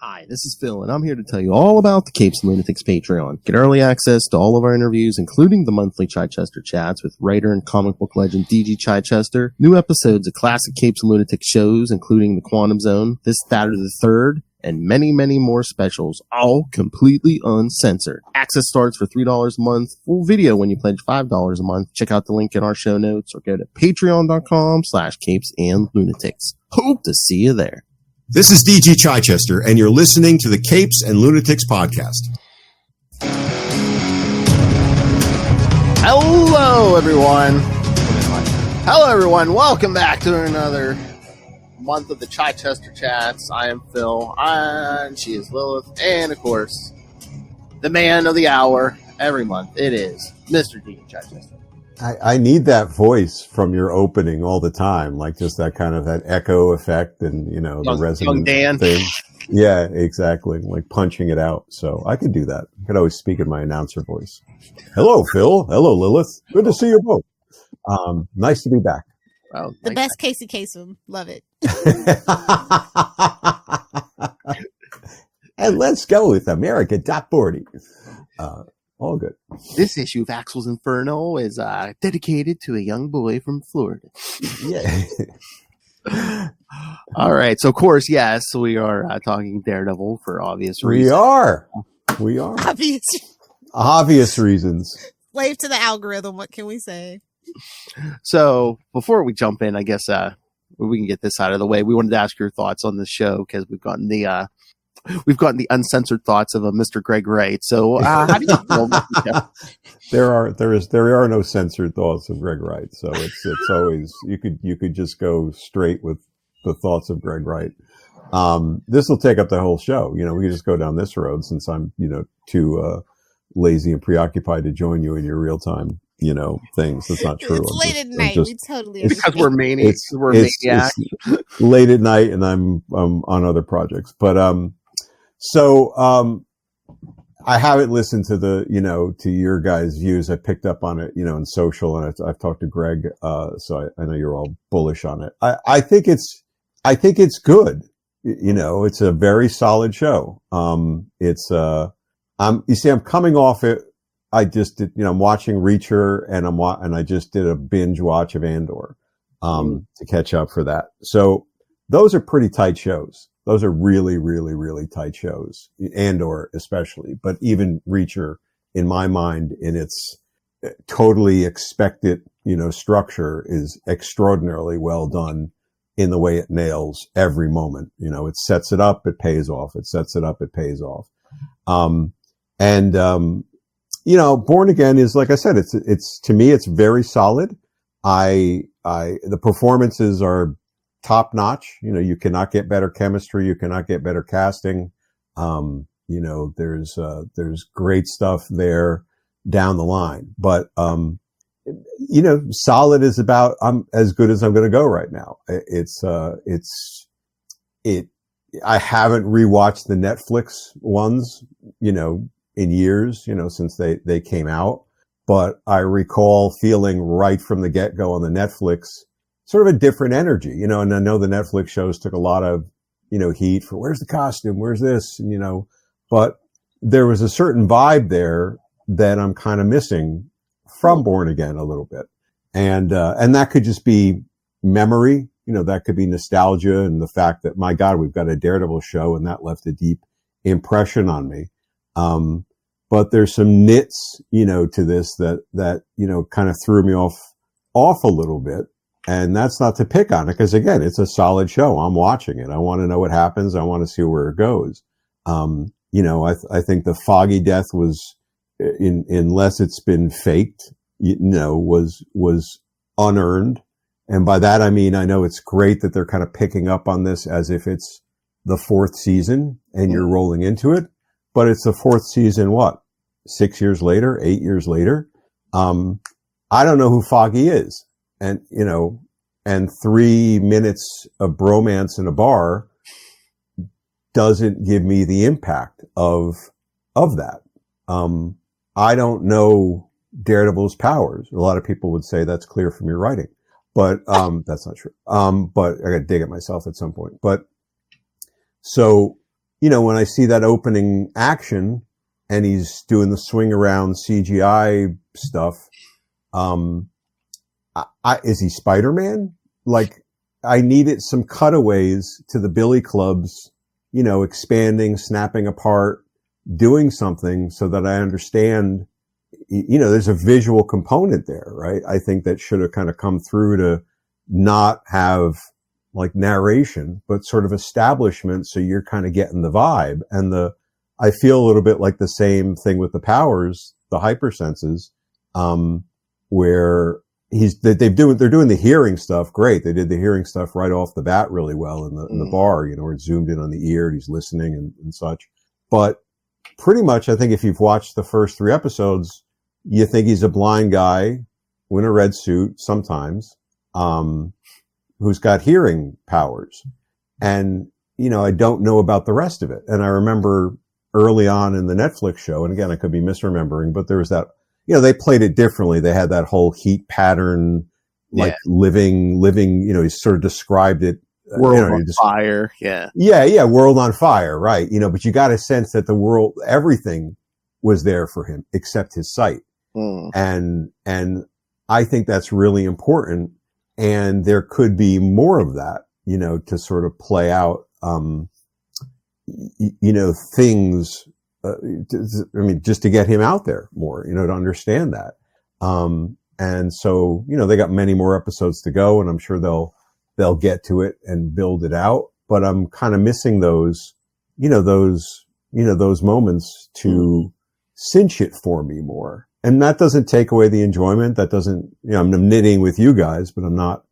Hi, this is Phil, and I'm here to tell you all about the Capes and Lunatics Patreon. Get early access to all of our interviews, including the monthly Chichester Chats with writer and comic book legend D.G. Chichester, new episodes of classic Capes and Lunatics shows, including The Quantum Zone, This, That, or the Third, and many, many more specials, all completely uncensored. Access starts for $3 a month, full video when you pledge $5 a month. Check out the link in our show notes or go to patreon.com/CapesandLunatics. Hope to see you there. This is D.G. Chichester, and you're listening to the Capes and Lunatics podcast. Hello, everyone. Hello, everyone. Welcome back to another month of the Chichester Chats. I am Phil, and she is Lilith, and, of course, the man of the hour every month. It is Mr. D. Chichester. I need that voice from your opening all the time, like just that kind of that echo effect and, you know, the resonant thing. Yeah, exactly. Like punching it out. So I could do that. I could always speak in my announcer voice. Hello, Phil. Hello, Lilith. Good to see you both. Nice to be back. Well, the best Casey Kasem. Love it. And let's go with America.40. All good. This issue of Axel's Inferno is dedicated to a young boy from Florida. Yeah. All right. So, of course, yes, we are talking Daredevil for obvious reasons. We are. Obvious reasons. Slave to the algorithm. What can we say? So, before we jump in, I guess we can get this out of the way. We wanted to ask your thoughts on the show because we've gotten the uncensored thoughts of Mr. Greg Wright. So, how do you feel about the show? There are no censored thoughts of Greg Wright. So it's always, you could just go straight with the thoughts of Greg Wright. This will take up the whole show. You know, we can just go down this road since I'm, too, lazy and preoccupied to join you in your real time, things. That's not true. It's late at night. We totally understand. Because we're maniacs. We're maniacs. It's late at night and I'm on other projects, but, So, I haven't listened to to your guys' views. I picked up on it, in social, and I've talked to Greg. So I know you're all bullish on it. I think it's good. It's a very solid show. I'm coming off it. I just did, I'm watching Reacher and I just did a binge watch of Andor, to catch up for that. So those are pretty tight shows. Those are really, really, really tight shows, Andor especially, but even Reacher, in my mind, in its totally expected, structure, is extraordinarily well done in the way it nails every moment. It sets it up, it pays off. It sets it up, it pays off. Born Again is, like I said, it's to me, it's very solid. The performances are top notch. You cannot get better chemistry. You cannot get better casting. There's great stuff there down the line, but, solid is about, I'm as good as I'm going to go right now. I haven't rewatched the Netflix ones, in years, since they came out, but I recall feeling right from the get-go on the Netflix sort of a different energy, and I know the Netflix shows took a lot of, heat for where's the costume, where's this, but there was a certain vibe there that I'm kind of missing from Born Again a little bit. And that could just be memory, that could be nostalgia and the fact that, my God, we've got a Daredevil show and that left a deep impression on me. But there's some nits, to this that, kind of threw me off a little bit. And that's not to pick on it, because again, it's a solid show. I'm watching it. I want to know what happens. I want to see where it goes. I think the Foggy death was, unless it's been faked, was unearned. And by that, I mean, I know it's great that they're kind of picking up on this as if it's the fourth season and you're rolling into it, but it's the fourth season, 6 years later, 8 years later? I don't know who Foggy is. And, and 3 minutes of bromance in a bar doesn't give me the impact of that. I don't know Daredevil's powers. A lot of people would say that's clear from your writing, but, that's not true. But I got to dig it myself at some point. But so when I see that opening action and he's doing the swing around CGI stuff, is he Spider-Man? Like, I needed some cutaways to the billy clubs, expanding, snapping apart, doing something so that I understand, there's a visual component there, right? I think that should have kind of come through to not have like narration, but sort of establishment. So you're kind of getting the vibe. And I feel a little bit like the same thing with the powers, the hypersenses, where they're doing the hearing stuff. Great. They did the hearing stuff right off the bat really well in the bar, where it zoomed in on the ear and he's listening and such. But pretty much, I think if you've watched the first 3 episodes, you think he's a blind guy in a red suit sometimes, who's got hearing powers. And, I don't know about the rest of it. And I remember early on in the Netflix show, and again, I could be misremembering, but there was that, they played it differently. They had that whole heat pattern, like living, he sort of described it. World on fire. Yeah. Yeah. World on fire. Right. But you got a sense that the world, everything was there for him except his sight. And I think that's really important. And there could be more of that, to sort of play out, things, just to get him out there more, to understand that. And so, they got many more episodes to go, and I'm sure they'll get to it and build it out. But I'm kind of missing those moments to cinch it for me more. And that doesn't take away the enjoyment. That doesn't, I'm knitting with you guys, but I'm not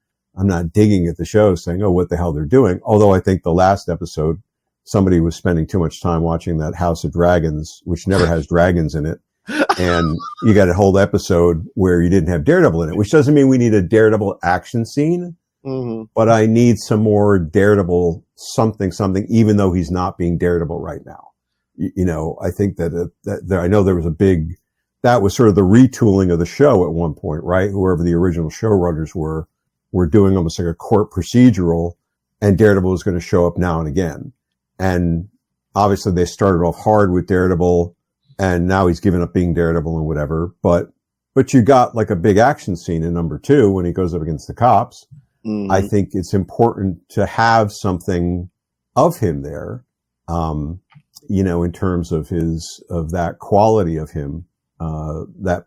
digging at the show saying, oh, what the hell they're doing. Although I think the last episode, somebody was spending too much time watching that House of Dragons, which never has dragons in it. And you got a whole episode where you didn't have Daredevil in it, which doesn't mean we need a Daredevil action scene. But I need some more Daredevil something, even though he's not being Daredevil right now. I think that I know there was that was sort of the retooling of the show at one point, right? Whoever the original showrunners were doing almost like a court procedural, and Daredevil was going to show up now and again. And obviously they started off hard with Daredevil, and now he's given up being Daredevil and whatever. But you got like a big action scene in number 2 when he goes up against the cops. I think it's important to have something of him there, in terms of that quality of him, that,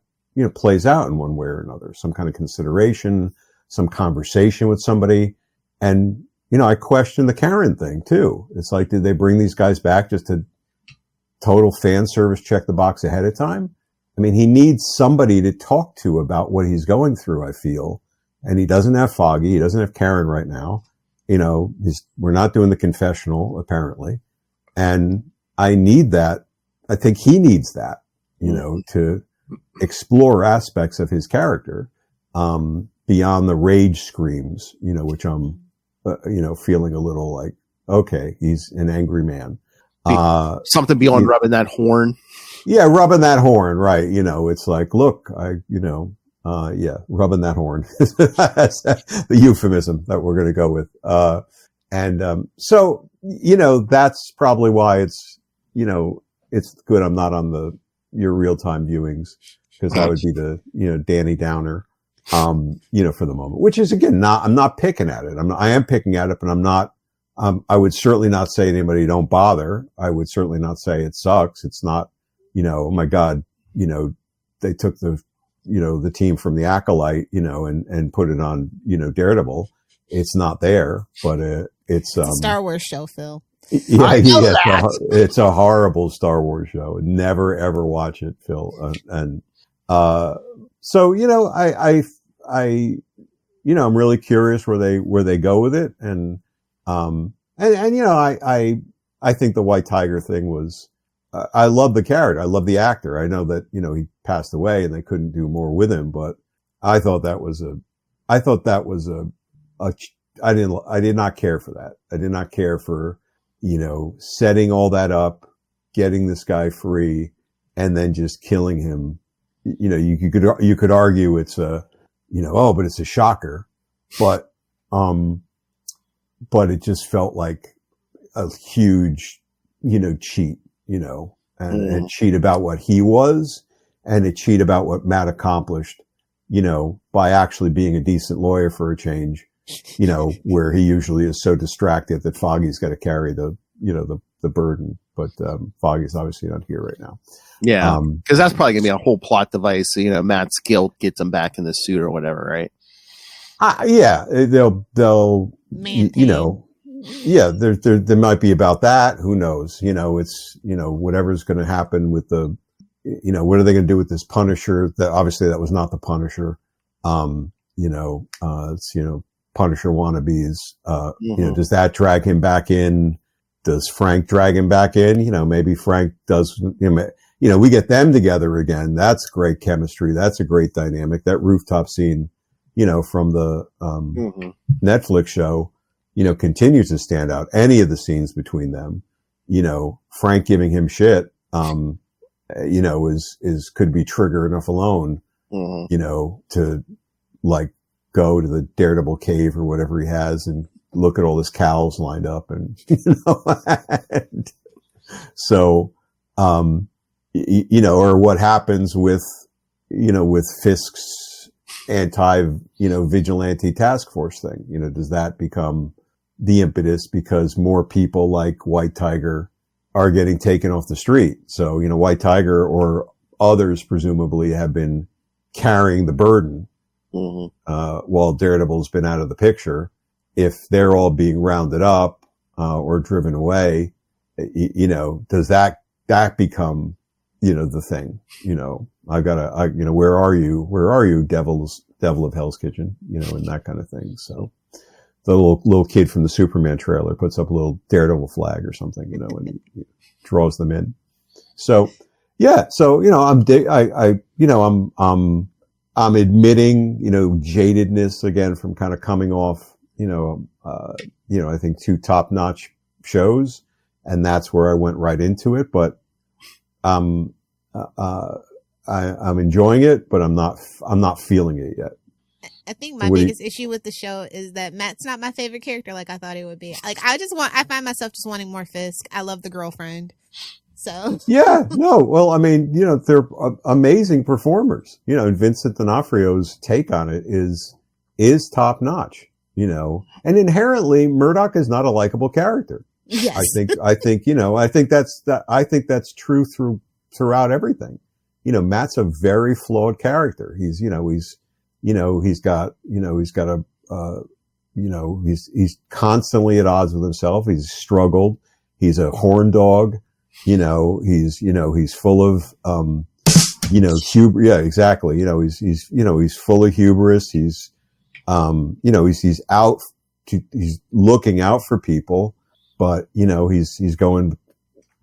plays out in one way or another, some kind of consideration, some conversation with somebody. And, I question the Karen thing too. It's like, did they bring these guys back just to total fan service, check the box ahead of time? I mean, he needs somebody to talk to about what he's going through, I feel. And he doesn't have Foggy. He doesn't have Karen right now. We're not doing the confessional, apparently. And I need that. I think he needs that, to explore aspects of his character, beyond the rage screams, which I'm, feeling a little like, okay, he's an angry man. Something beyond rubbing that horn. Yeah, rubbing that horn, right. It's like, look, rubbing that horn. That's the euphemism that we're going to go with. So, that's probably why it's good I'm not on your real-time viewings, because that would be the, Danny Downer, for the moment, which is, again, I'm not picking at it. I am picking at it, but I'm not, I would certainly not say to anybody, don't bother. I would certainly not say it sucks. It's not, oh my God, they took the team from the Acolyte, and put it on, Daredevil. It's not there, but it's a Star Wars show, Phil. Yeah, it's a horrible Star Wars show. Never ever watch it, Phil. So I'm really curious where they go with it, and I think the White Tiger thing was. I love the character. I love the actor. I know that, he passed away and they couldn't do more with him, but I thought that was I did not care for that. I did not care for, setting all that up, getting this guy free, and then just killing him. You could argue it's but it's a shocker, but it just felt like a huge, cheat, and cheat about what he was, and to cheat about what Matt accomplished, by actually being a decent lawyer for a change, where he usually is so distracted that Foggy's got to carry the burden. But Foggy's obviously not here right now. Yeah, because that's probably gonna be a whole plot device. Matt's guilt gets him back in the suit or whatever, right? Yeah, they'll there might be about that. Who knows? It's whatever's going to happen with the, what are they going to do with this Punisher? That obviously that was not the Punisher. It's Punisher wannabes. Does that drag him back in? Does Frank drag him back in? Maybe Frank does. We get them together again. That's great chemistry. That's a great dynamic. That rooftop scene, from the Netflix show, continues to stand out. Any of the scenes between them, Frank giving him shit, is could be trigger enough alone, to like go to the Daredevil cave or whatever he has and look at all his cows lined up and, and so, or what happens with Fisk's vigilante task force thing, does that become the impetus because more people like White Tiger are getting taken off the street? So, White Tiger or others presumably have been carrying the burden, while Daredevil's been out of the picture. If they're all being rounded up, or driven away, does that become, the thing, where are you, devil of Hell's Kitchen, and that kind of thing. So the little kid from the Superman trailer puts up a little Daredevil flag or something, and he draws them in. So, yeah. So, I'm admitting, jadedness again from kind of coming off, I think 2 top-notch shows, and that's where I went right into it. But I'm enjoying it, but I'm not feeling it yet. I think my biggest issue with the show is that Matt's not my favorite character like I thought he would be. Like, I find myself just wanting more Fisk. I love the girlfriend. So. Yeah, no, well, I mean, they're amazing performers, and Vincent D'Onofrio's take on it is top notch, and inherently Murdoch is not a likable character. Yes. I think that's true throughout everything. Matt's a very flawed character. He's constantly at odds with himself. He's struggled. He's a horn dog. He's full of, yeah, exactly. He's full of hubris. He's he's looking out for people, but, he's going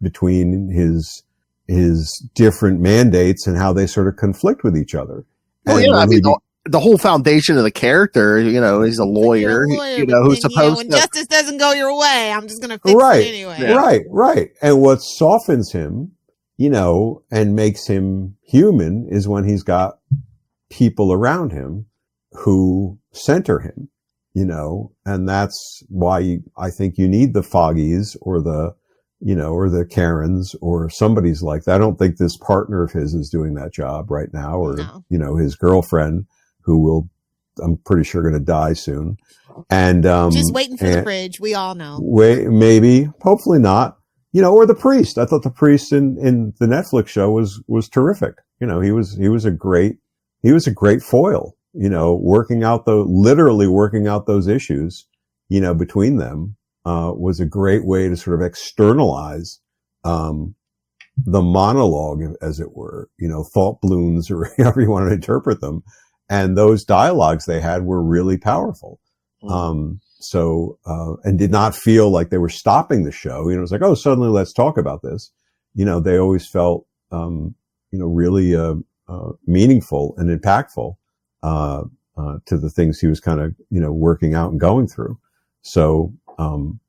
between his different mandates and how they sort of conflict with each other. Well, the whole foundation of the character, he's a lawyer, who's supposed when to. justice doesn't go your way, I'm just going to fix it anyway. Yeah. Right. And what softens him, and makes him human is when he's got people around him who center him, and that's why I think you need the Foggies or the Karens or somebody's like that. I don't think this partner of his is doing that job right now, or, his girlfriend, who I'm pretty sure going to die soon. And, just waiting for the fridge. We all know. Maybe, hopefully not, or the priest. I thought the priest in the Netflix show was terrific. He was a great foil, literally working out those issues, between them, was a great way to sort of externalize, the monologue, as it were, thought balloons or however you want to interpret them. And those dialogues they had were really powerful. And did not feel like they were stopping the show. It was like, oh, suddenly let's talk about this. They always felt, really, meaningful and impactful, to the things he was kind of, working out and going through. So, on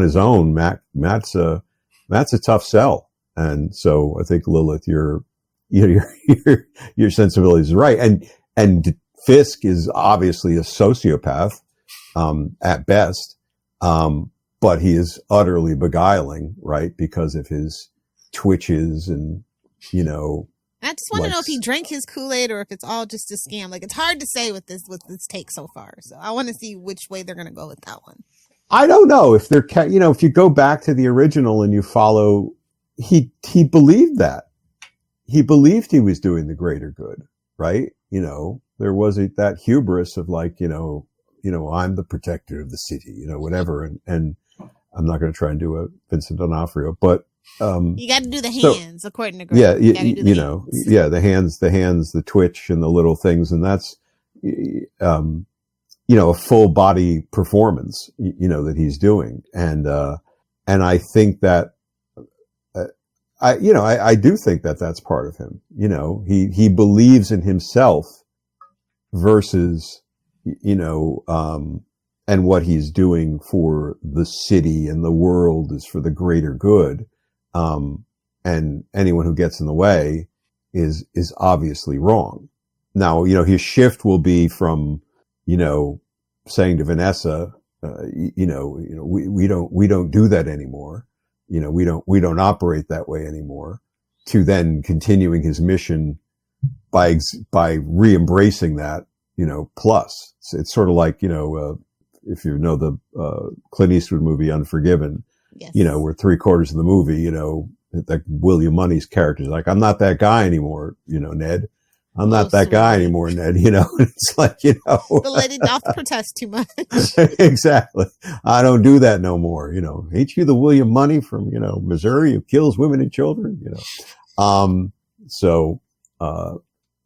his own, Matt's a tough sell. And so I think Lilith, your sensibilities is right. And Fisk is obviously a sociopath, at best. But but he is utterly beguiling, right? Because of his twitches and, I just want to know if he drank his Kool-Aid or if it's all just a scam. Like, it's hard to say with this take so far. So I want to see which way they're going to go with that one. I don't know if they're, if you go back to the original and you follow, he believed that. He believed he was doing the greater good, right? There was that hubris of like, I'm the protector of the city, whatever. And I'm not going to try and do a Vincent D'Onofrio, but, you got to do the hands, according to Greg. Yeah, the hands, the twitch and the little things. And that's, a full body performance, that he's doing. And I think that, I do think that that's part of him. He believes in himself versus, and what he's doing for the city and the world is for the greater good. And anyone who gets in the way is obviously wrong. Now, his shift will be from, saying to Vanessa, we don't do that anymore. We don't operate that way anymore, to then continuing his mission by re-embracing that, plus. It's sort of like, if you know the Clint Eastwood movie Unforgiven, yes. Where 3/4 of the movie, like William Money's character is like, I'm not that guy anymore, Ned. I'm not that guy anymore, Ned. It's like, the lady doth protest too much. Exactly. I don't do that no more. Ain't you the William Money from, Missouri who kills women and children,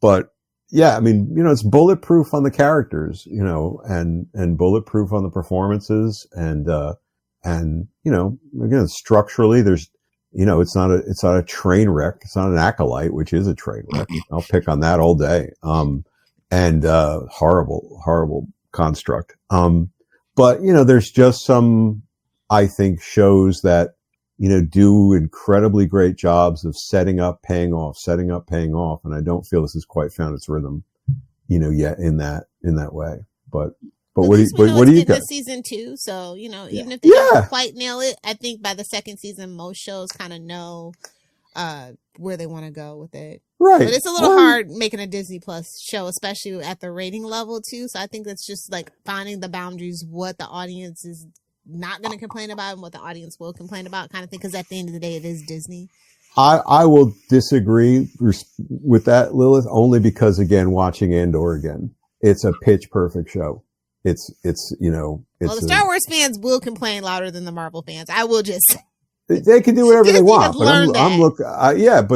but yeah, I mean, it's bulletproof on the characters, and bulletproof on the performances. And again, structurally, there's, it's not a train wreck. It's not an acolyte, which is a train wreck. I'll pick on that all day. Horrible construct. But, there's just some, I think, shows that, do incredibly great jobs of setting up, paying off. And I don't feel this has quite found its rhythm, yet in that way. But what do you got? Season 2, so even if they don't quite nail it, I think by the second season, most shows kind of know where they want to go with it. Right, but it's a little hard making a Disney Plus show, especially at the rating level too. So I think that's just like finding the boundaries, what the audience is not going to complain about and what the audience will complain about, kind of thing. Because at the end of the day, it is Disney. I will disagree with that, Lilith, only because again, watching Andor again, it's a pitch perfect show. It's the Star Wars fans will complain louder than the Marvel fans. I will just say. They can do whatever they want, but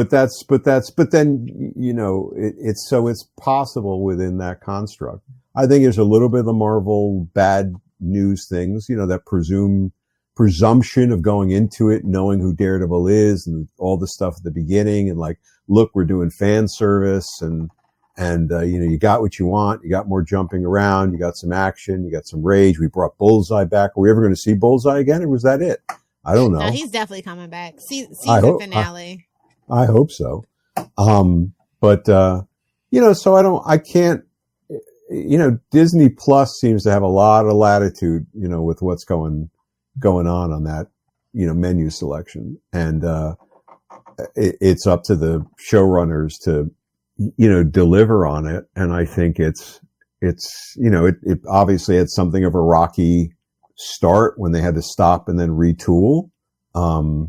but then, it's possible within that construct. I think there's a little bit of the Marvel bad news things, that presumption of going into it, knowing who Daredevil is and all the stuff at the beginning and like, look, we're doing fan service and you got what you want. You got more jumping around. You got some action. You got some rage. We brought Bullseye back. Are we ever going to see Bullseye again? Or was that it? I don't know. No, he's definitely coming back. Season finale. I hope so. Disney Plus seems to have a lot of latitude, with what's going on that, menu selection. And, it's up to the showrunners to, deliver on it. And I think it obviously had something of a rocky start when they had to stop and then retool. But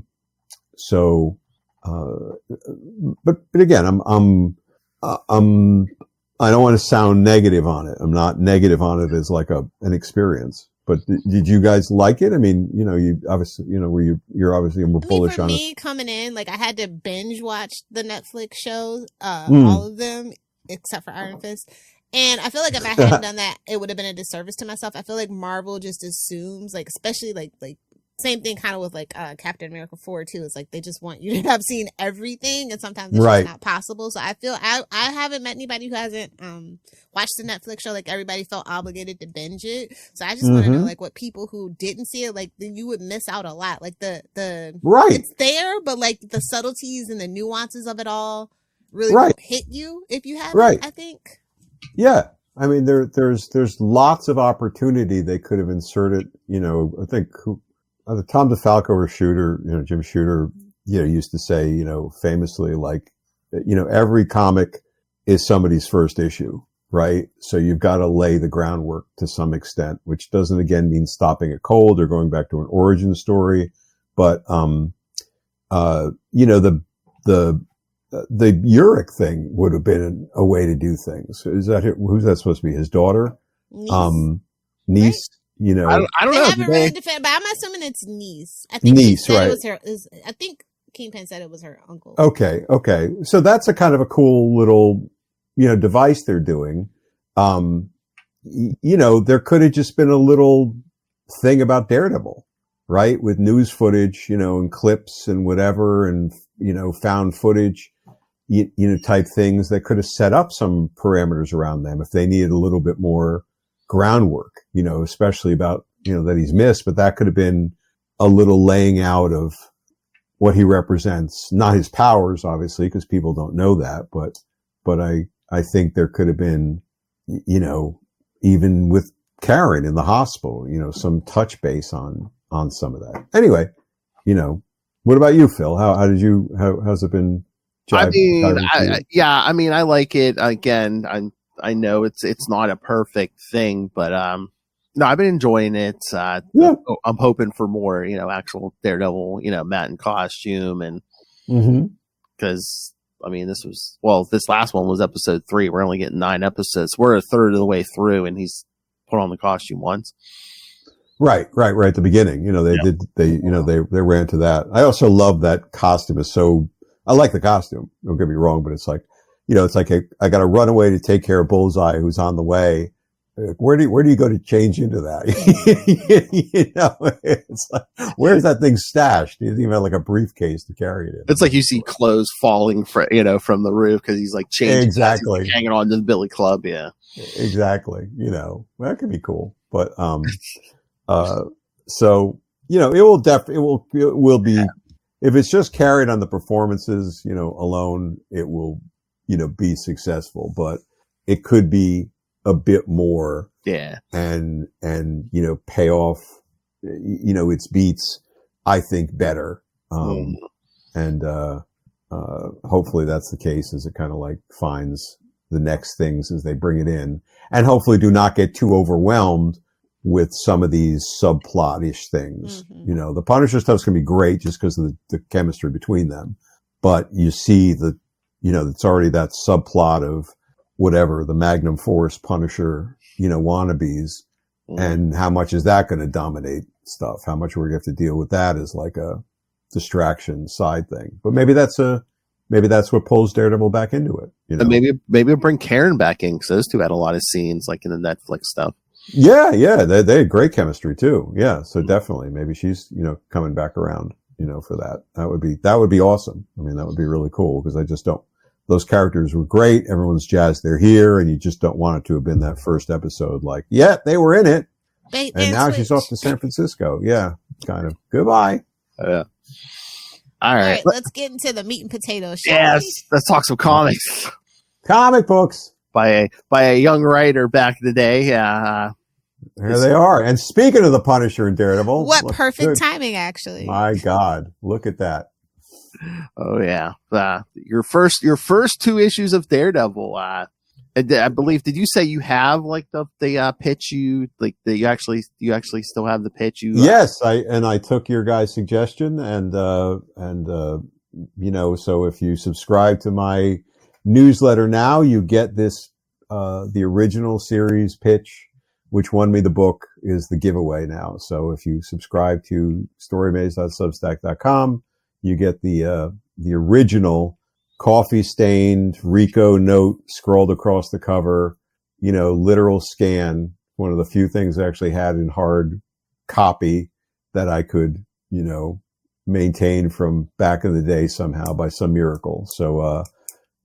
again, I don't want to sound negative on it. I'm not negative on it as like an experience. But did you guys like it? I mean, you obviously, you're obviously more bullish on it. For me, coming in, like I had to binge watch the Netflix shows, all of them except for Iron Fist. And I feel like if I hadn't done that, it would have been a disservice to myself. I feel like Marvel just assumes, like, especially like same thing kind of with like Captain America 4 too. It's like they just want you to have seen everything, and sometimes it's just not possible. So I feel I haven't met anybody who hasn't watched the Netflix show. Like everybody felt obligated to binge it. So I just want to know like what people who didn't see it, like you would miss out a lot. Like the it's there, but like the subtleties and the nuances of it all really won't hit you if you haven't. I think. Yeah. I mean, there's lots of opportunity they could have inserted, I think the Tom DeFalco or Shooter, Jim Shooter, used to say, famously, like, every comic is somebody's first issue, right? So you've got to lay the groundwork to some extent, which doesn't again mean stopping it cold or going back to an origin story, but the Uric thing would have been a way to do things. Who's that supposed to be? His daughter? Niece? Right? I don't know. They haven't really defended, but I'm assuming it's niece. I think niece, right? I think Kingpin said it was her uncle. Okay. So that's a kind of a cool little, device they're doing. There could have just been a little thing about Daredevil, right? With news footage, and clips and whatever, and, found footage, type things that could have set up some parameters around them if they needed a little bit more groundwork, especially about, that he's missed, but that could have been a little laying out of what he represents, not his powers, obviously, because people don't know that, but I think there could have been, even with Karen in the hospital, some touch base on some of that. Anyway, what about you, Phil? How's it been? I like it. Again, I know it's not a perfect thing, but, no, I've been enjoying it. I'm hoping for more, actual Daredevil, Matt in costume, and because this last one was episode 3. We're only getting 9 episodes. We're a third of the way through, and he's put on the costume once. Right at the beginning. They ran to that. I also love that costume. I like the costume. Don't get me wrong, but it's like, I got to run away to take care of Bullseye, who's on the way. Where do you go to change into that? It's like, where's that thing stashed? He doesn't even have like a briefcase to carry it in. It's like you see clothes falling from the roof because he's like changing. Exactly. Hanging on to the Billy Club. Yeah. Exactly. That could be cool. But, so, it will be, if it's just carried on the performances, alone, it will, be successful, but it could be a bit more. Yeah. And, pay off, its beats, I think, better. And, hopefully that's the case as it kind of like finds the next things as they bring it in, and hopefully do not get too overwhelmed with some of these subplot-ish things. Mm-hmm. The Punisher stuff's going to be great just because of the chemistry between them. But you see it's already that subplot of whatever, the Magnum Force Punisher, wannabes. Mm-hmm. And how much is that going to dominate stuff? How much we're going to have to deal with that as like a distraction side thing. But maybe that's what pulls Daredevil back into it. And maybe we'll bring Karen back in, because those two had a lot of scenes like in the Netflix stuff. Yeah. They had great chemistry too. Yeah. So definitely maybe she's, coming back around, for that. That would be awesome. I mean, that would be really cool, because those characters were great. Everyone's jazzed they're here, and you just don't want it to have been that first episode. Like, yeah, they were in it. And now she's off to San Francisco. Yeah. Kind of. Goodbye. Yeah. All right. Let's get into the meat and potatoes. Yes. Let's talk some comics. Comic books. By a young writer back in the day. There they are. And speaking of the Punisher and Daredevil. What perfect timing, actually. My God. Look at that. Oh, yeah. Your first 2 issues of Daredevil. I believe, did you say you have like the pitch you actually still have the pitch Yes, I took your guys' suggestion, and so if you subscribe to my newsletter now, you get this the original series pitch, which won me the book, is the giveaway now. So if you subscribe to storymaze.substack.com, you get the original coffee stained Rico note scrolled across the cover, literal scan. One of the few things I actually had in hard copy that I could, maintain from back in the day somehow by some miracle. So,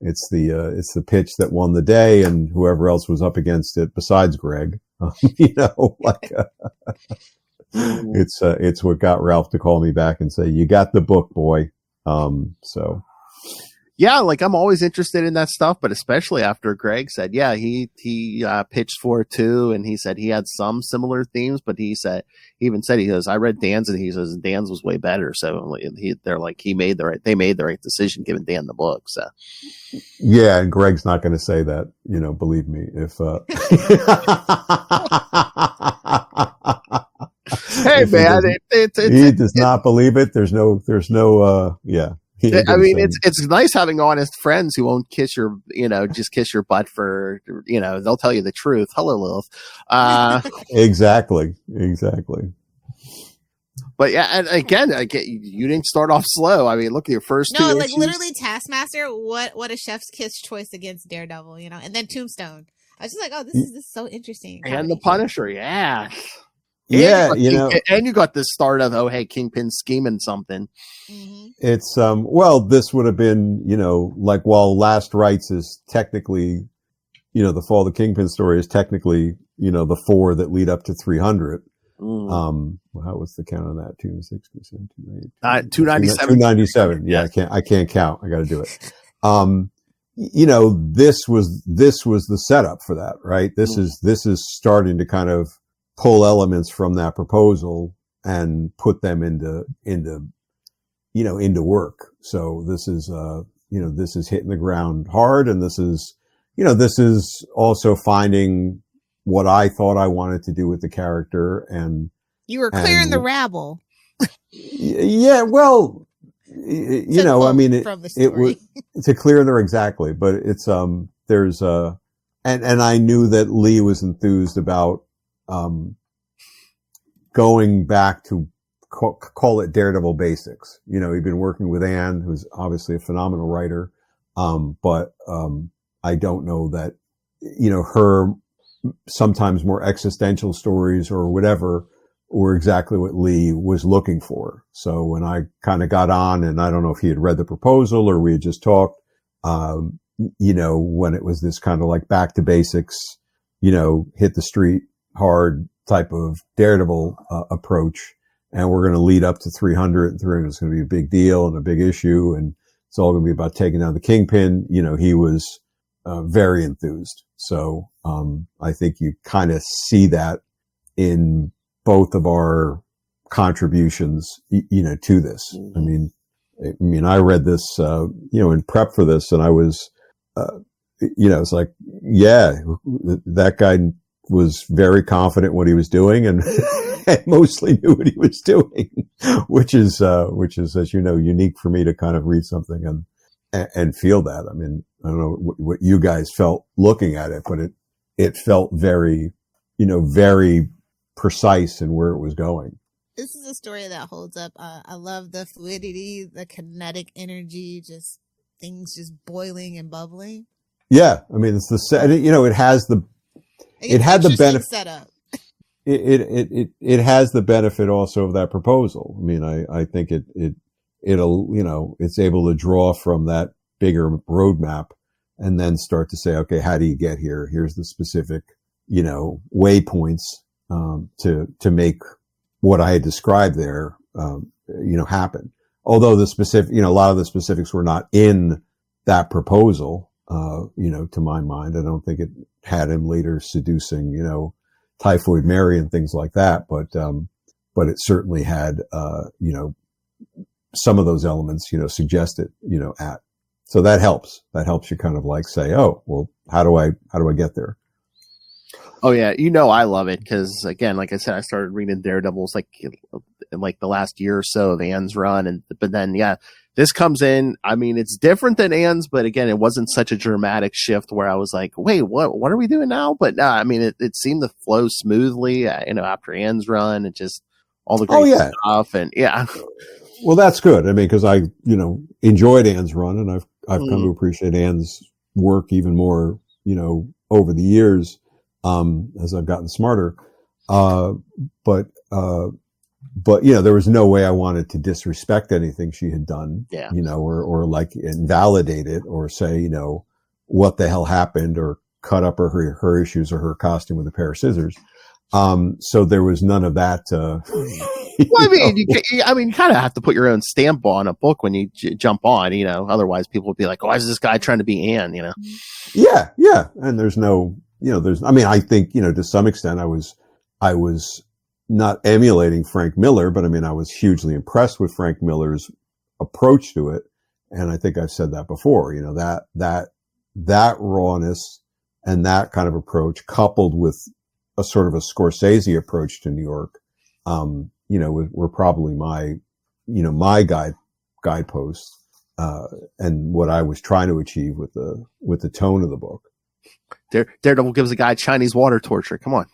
it's the pitch that won the day, and whoever else was up against it besides Greg, it's what got Ralph to call me back and say, "You got the book, boy." Yeah, like I'm always interested in that stuff, but especially after Greg said, yeah, he pitched for it too, and he said he had some similar themes, but he goes, I read Dan's, and he says Dan's was way better. So they're like, they made the right decision giving Dan the book. So yeah, and Greg's not going to say that, believe me, if hey man, he does not believe it. There's no yeah. I mean, it's nice having honest friends who won't kiss your, just kiss your butt for, they'll tell you the truth. Hello, Lilith. Exactly. But yeah, and again, you didn't start off slow. I mean, look at your first two issues. Literally Taskmaster. What a chef's kiss choice against Daredevil, and then Tombstone. I was just like, oh, this is so interesting. And the Punisher, yeah. Yeah, and you got the start of, oh, hey, Kingpin scheming something. Mm-hmm. It's this would have been, like, while Last Rites is technically, the Fall of the Kingpin story is technically, the 4 that lead up to 300. How was the count on that? 267, 297. 297. Yeah, I can't count. I got to do it. This was the setup for that, right? This is starting to kind of pull elements from that proposal and put them into work. So this is, this is hitting the ground hard. And this is also finding what I thought I wanted to do with the character. And you were clearing the rabble. Yeah. Well, I mean, it was to clear there exactly, but it's, there's and I knew that Lee was enthused about, going back to call it Daredevil basics. He'd been working with Anne, who's obviously a phenomenal writer. But I don't know that, her sometimes more existential stories or whatever were exactly what Lee was looking for. So when I kind of got on, and I don't know if he had read the proposal or we had just talked, when it was this kind of like back to basics, hit the street hard type of Daredevil approach, and we're going to lead up to 300, and 300 is going to be a big deal and a big issue, and it's all going to be about taking down the Kingpin. He was very enthused. So I think you kind of see that in both of our contributions, to this. I mean, I read this, in prep for this, and I was, it's like, yeah, that guy was very confident what he was doing and mostly knew what he was doing, which is, as you know, unique for me to kind of read something and feel that. I mean, I don't know what you guys felt looking at it, but it felt very, very precise in where it was going. This is a story that holds up. I love the fluidity, the kinetic energy, just things just boiling and bubbling. Yeah. I mean, it's it has the, it had the benefit setup. It has the benefit also of that proposal. I mean, I think it'll, it's able to draw from that bigger roadmap and then start to say, okay, how do you get here? Here's the specific, waypoints, to make what I had described there, happen. Although the specific, a lot of the specifics were not in that proposal, to my mind. I don't think it had him later seducing, Typhoid Mary and things like that. But it certainly had, some of those elements, suggested, at. So that helps. That helps you kind of like say, oh, well, how do I get there? Oh yeah. I love it. Cause again, like I said, I started reading Daredevils in the last year or so of Anne's run. But then, yeah, this comes in. I mean, it's different than Anne's, but again, it wasn't such a dramatic shift where I was like, wait, what are we doing now? But no, I mean, it seemed to flow smoothly, after Anne's run, and just all the great stuff. And yeah. Well, that's good. I mean, cause I, enjoyed Anne's run, and I've come to appreciate Anne's work even more, over the years, as I've gotten smarter. But there was no way I wanted to disrespect anything she had done, or like invalidate it or say, what the hell happened, or cut up her issues or her costume with a pair of scissors. So there was none of that, Well, you kind of have to put your own stamp on a book when you jump on, otherwise people would be like, why is this guy trying to be Anne, Yeah. Yeah. And there's no, I think, to some extent I was not emulating Frank Miller, but I was hugely impressed with Frank Miller's approach to it. And I think I've said that before, that rawness and that kind of approach coupled with a sort of a Scorsese approach to New York, were probably my guideposts, and what I was trying to achieve with the tone of the book. Daredevil gives a guy Chinese water torture. Come on.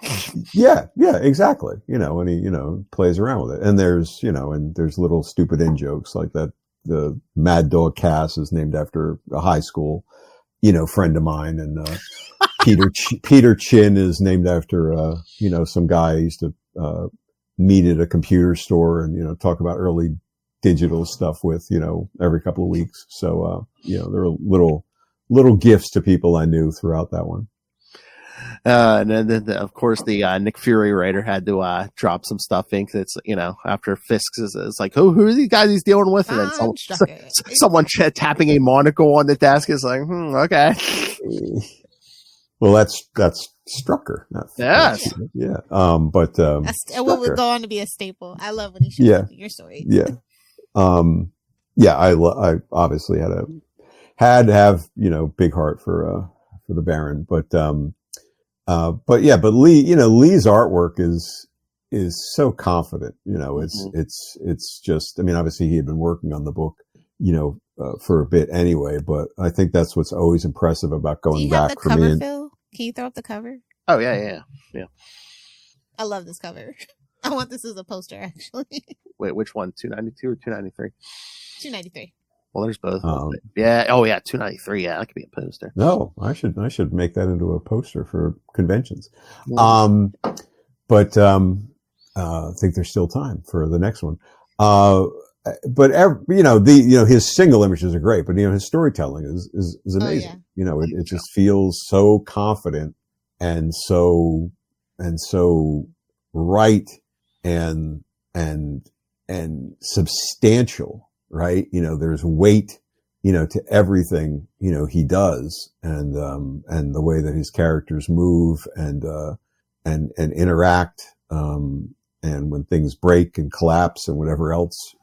Yeah, exactly. And he, plays around with it. And there's little stupid in jokes like that. The Mad Dog Cass is named after a high school, friend of mine. And, Peter Chin is named after, some guy I used to, meet at a computer store and, talk about early digital stuff with, every couple of weeks. So, there are little gifts to people I knew throughout that one. And then, of course, the Nick Fury writer had to drop some stuff ink that's, after Fisk's it's like, who are these guys he's dealing with? And then someone tapping a monocle on the desk is like, okay. Well, that's Strucker. Yes. Yeah. But what would go on to be a staple. I love when he shows up in your story. Yeah. I obviously had to have, big heart for the Baron, but Lee's artwork is so confident, it's just, obviously he had been working on the book, for a bit anyway, but I think that's what's always impressive about going back for me. Phil? Can you throw up the cover? Oh yeah. I love this cover. I want this as a poster, actually. Wait, which one? 292 or 293? 293. Well, there's both. Yeah. Oh, yeah. 293. Yeah, that could be a poster. No, I should make that into a poster for conventions. Yeah. I think there's still time for the next one. His single images are great, but his storytelling is amazing. It just feels so confident and so right and substantial. Right. There's weight, to everything, he does and the way that his characters move and interact. And when things break and collapse and whatever else,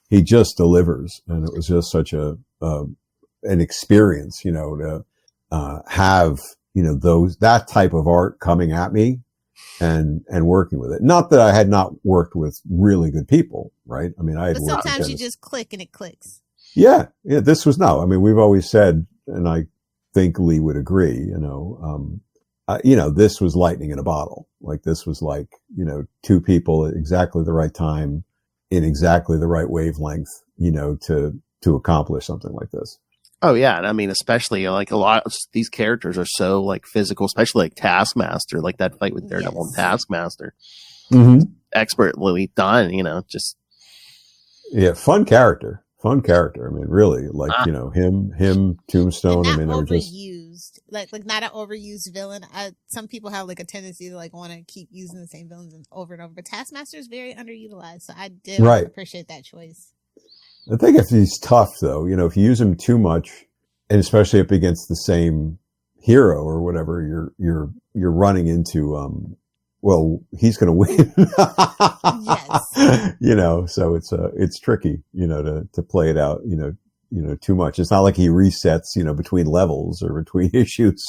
he just delivers. And it was just such an experience, to have, that type of art coming at me and working with it. Not that I had not worked with really good people, right? But sometimes you just click and it clicks. Yeah. This was we've always said, and I think Lee would agree, this was lightning in a bottle. Like this was like, two people at exactly the right time in exactly the right wavelength, to accomplish something like this. Oh yeah. And especially like a lot of these characters are so like physical, especially like Taskmaster, like that fight with Daredevil and Taskmaster. Mm-hmm. Expertly done, just. Yeah. Fun character. Really, like, him, Tombstone. And not overused, like not an overused villain. Some people have like a tendency to like want to keep using the same villains over and over, but Taskmaster is very underutilized. So I did appreciate that choice. I think if he's tough though, if you use him too much, and especially up against the same hero or whatever, you're running into, he's going to win. Yes. So it's tricky, to play it out, too much. It's not like he resets, between levels or between issues,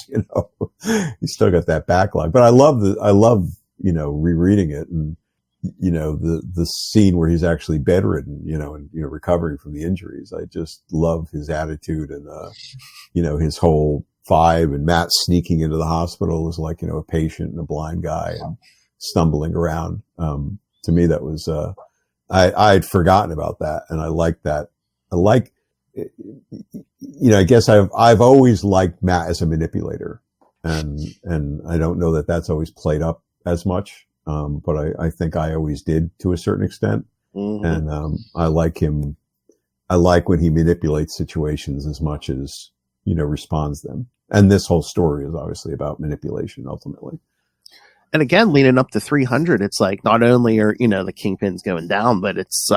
he's still got that backlog, but I love rereading it and, the scene where he's actually bedridden, and, recovering from the injuries. I just love his attitude and, his whole vibe, and Matt sneaking into the hospital as like, a patient and a blind guy and stumbling around. To me, that was, I'd forgotten about that. And I like that. I guess I've always liked Matt as a manipulator and I don't know that that's always played up as much. But I think I always did to a certain extent. Mm-hmm. And, I like him. I like when he manipulates situations as much as, responds them. And this whole story is obviously about manipulation ultimately. And again, leading up to 300, it's like not only are, the Kingpin's going down, but it's,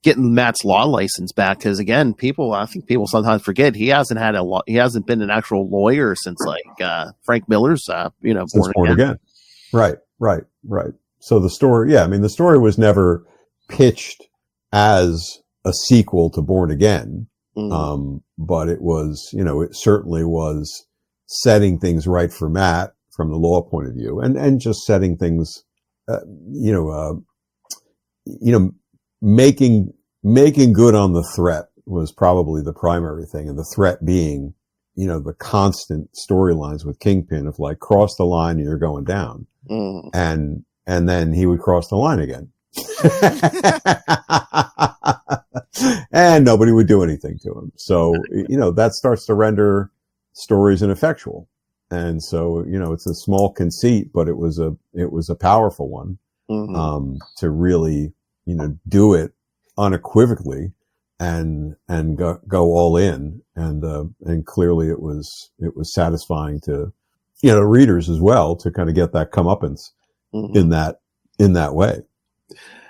getting Matt's law license back. Cause again, I think people sometimes forget he hasn't been an actual lawyer since Frank Miller's, Born Again. Right. So the story was never pitched as a sequel to Born Again. But it was, it certainly was setting things right for Matt from the law point of view, and just setting things, making good on the threat was probably the primary thing. And the threat being, the constant storylines with Kingpin of like, cross the line and you're going down. And then he would cross the line again. And nobody would do anything to him. So, that starts to render stories ineffectual. And so, it's a small conceit, but it was a powerful one, to really, do it unequivocally and go all in. And clearly it was satisfying to, readers as well to kind of get that comeuppance in that way.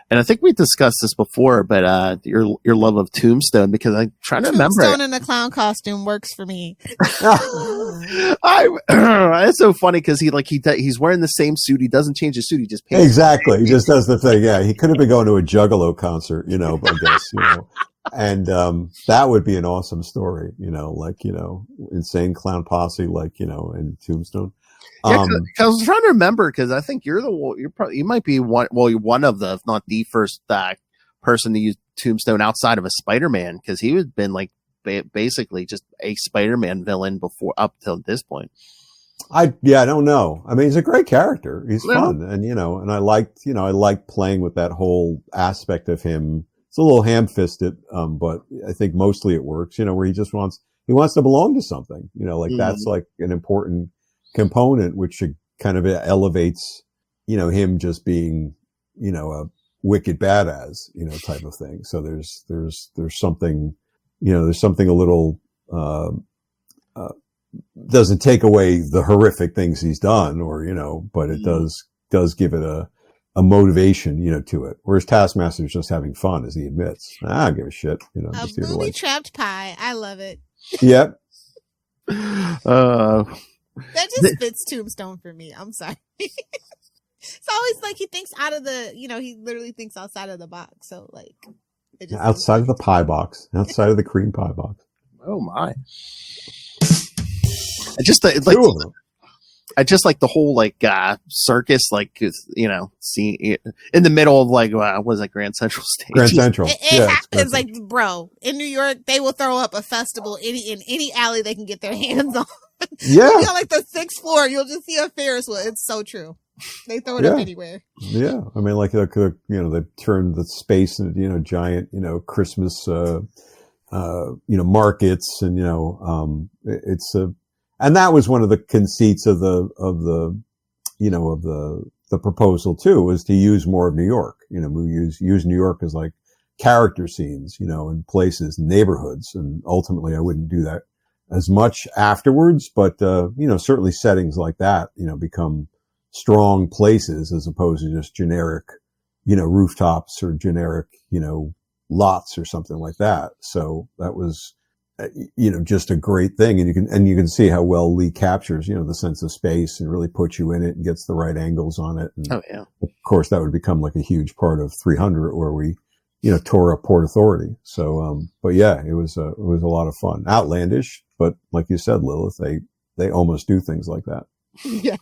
And I think we discussed this before, but your love of Tombstone, because I'm trying to remember. Tombstone in a clown costume works for me. It's so funny because he's wearing the same suit. He doesn't change his suit. He just paints. Exactly. He just does the thing. Yeah, he could have been going to a Juggalo concert, I guess, and that would be an awesome story, Insane Clown Posse, in Tombstone. Yeah, I was trying to remember because I think you might be one of the, if not the first person to use Tombstone outside of a Spider-Man, because he had been basically just a Spider-Man villain before up till this point. I don't know. I mean, he's a great character. He's fun, and and I liked playing with that whole aspect of him. It's a little ham-fisted, but I think mostly it works. Where he just wants to belong to something. That's like an important component, which kind of elevates, him just being, a wicked badass, type of thing. So there's something, there's something a little, doesn't take away the horrific things he's done but it does give it a motivation, to it. Whereas Taskmaster's just having fun, as he admits. I don't give a shit, a booby-trapped pie. I love it. Yep. That just fits Tombstone for me. I'm sorry. It's always like he thinks out of the, he literally thinks outside of the box. So outside of the pie box, outside of the cream pie box. Oh my! I just like the whole circus, see in the middle of what is that, Grand Central Station? Grand Central. It happens bro, in New York, they will throw up a festival in any alley they can get their hands on. Yeah. On the 6th floor, you'll just see a Ferris wheel. It's so true. They throw it up anywhere. Yeah. I mean, they turned the space into, giant, Christmas, markets and, it's and that was one of the conceits of the proposal too, was to use more of New York, we use New York as character scenes, in places, neighborhoods. And ultimately I wouldn't do that as much afterwards, but, certainly settings like that, become strong places as opposed to just generic, rooftops or generic, lots or something like that. So that was, just a great thing. And you can see how well Lee captures, the sense of space and really puts you in it and gets the right angles on it. And of course that would become a huge part of 300 where we, tore up Port Authority. So, but yeah, it was a lot of fun. Outlandish, but like you said, Lilith, they almost do things like that. Yes.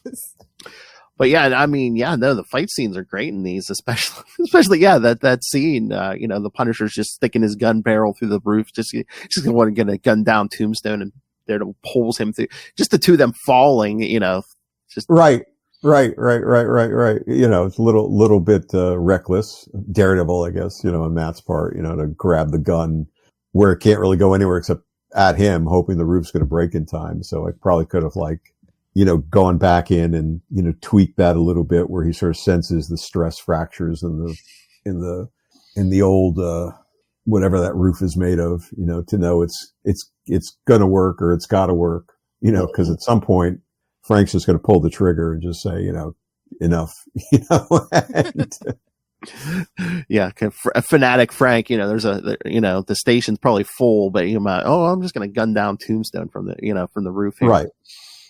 But yeah, I mean, the fight scenes are great in these, especially that scene, the Punisher's just sticking his gun barrel through the roof, just gonna want to get a gun down Tombstone, and Daredevil pulls him through, just the two of them falling, just right. It's a little bit, reckless. Daredevil, I guess, on Matt's part, to grab the gun where it can't really go anywhere except at him, hoping the roof's going to break in time. So I probably could have gone back in and, tweaked that a little bit where he sort of senses the stress fractures in the old, whatever that roof is made of, to know it's going to work or it's got to work, cause at some point, Frank's just going to pull the trigger and just say, enough, and, yeah, fanatic Frank, the station's probably full, but I'm just going to gun down Tombstone from the roof here. Right.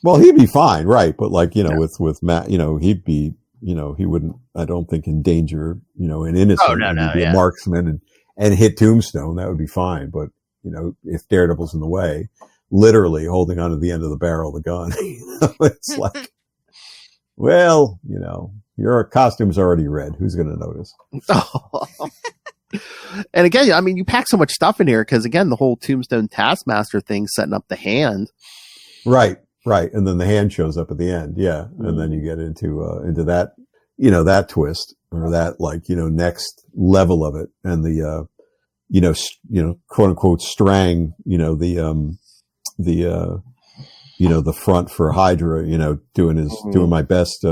Well, he'd be fine, right? But with Matt, he'd be, he wouldn't, I don't think, endanger, an innocent. Oh, no, he'd be a marksman and hit Tombstone. That would be fine. But, if Daredevil's in the way, literally holding onto the end of the barrel of the gun, it's like, well, your costume's already red. Who's going to notice? And again, I mean, you pack so much stuff in here because, again, the whole Tombstone Taskmaster thing, setting up the hand. Right. And then the hand shows up at the end. Yeah. And then you get into that, that twist or that, next level of it. And the, quote unquote Strang, the front for Hydra, doing my best,